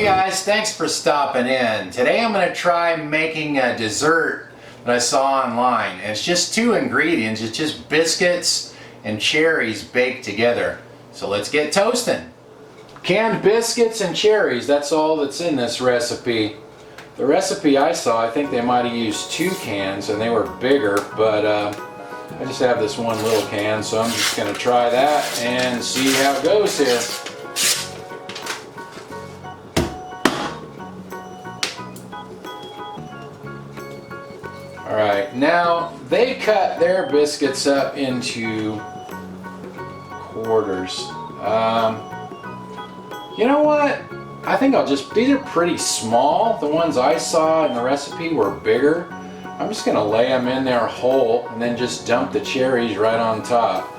Hey guys, thanks for stopping in. Today I'm going to try making a dessert that I saw online. And it's just two ingredients. It's just biscuits and cherries baked together. So let's get toasting. Canned biscuits and cherries, that's all that's in this recipe. The recipe I saw, I think they might have used 2 cans and they were bigger, but I just have this one little can, so I'm just going to try that and see how it goes here. Alright, now they cut their biscuits up into quarters. You know what? I think these are pretty small. The ones I saw in the recipe were bigger. I'm just going to lay them in there whole and then just dump the cherries right on top.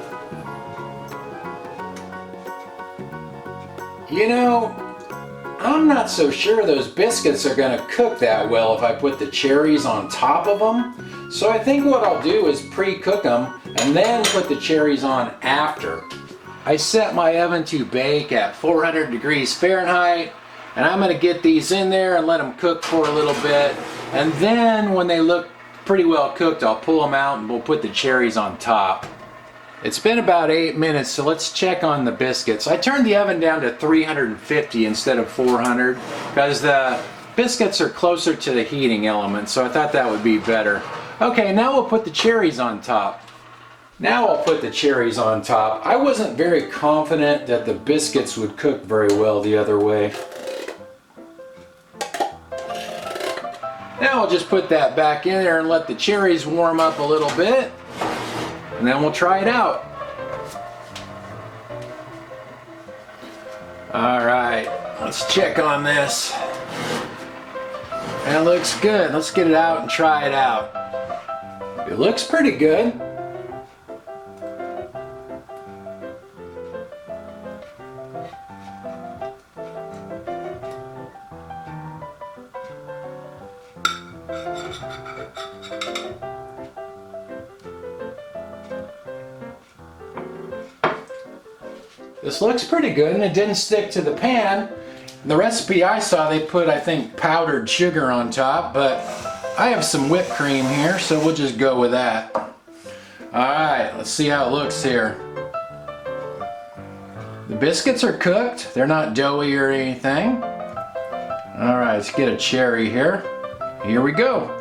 You know, I'm not so sure those biscuits are going to cook that well if I put the cherries on top of them. So I think what I'll do is pre-cook them and then put the cherries on after. I set my oven to bake at 400 degrees Fahrenheit, and I'm going to get these in there and let them cook for a little bit. And then when they look pretty well cooked, I'll pull them out and we'll put the cherries on top. It's been about 8 minutes, so let's check on the biscuits. I turned the oven down to 350 instead of 400 because the biscuits are closer to the heating element, so I thought that would be better. Okay, now we'll put the cherries on top. Now I'll put the cherries on top. I wasn't very confident that the biscuits would cook very well the other way. Now I'll just put that back in there and let the cherries warm up a little bit. And then we'll try it out. Alright, let's check on this. That looks good. Let's get it out and try it out. It looks pretty good. This looks pretty good and it didn't stick to the pan. The recipe I saw, they put, I think, powdered sugar on top, but I have some whipped cream here, so we'll just go with that. Alright, let's see how it looks here. The biscuits are cooked. They're not doughy or anything. Alright, let's get a cherry here. Here we go.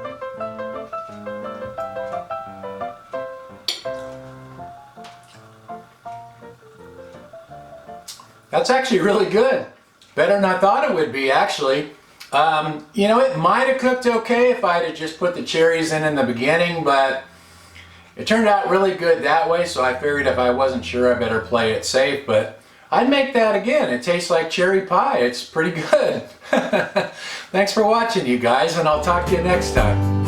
That's actually really good. Better than I thought it would be, actually. You know, it might have cooked okay if I had just put the cherries in the beginning, but it turned out really good that way, so I figured if I wasn't sure, I better play it safe. But I'd make that again. It tastes like cherry pie. It's pretty good. Thanks for watching, you guys, and I'll talk to you next time.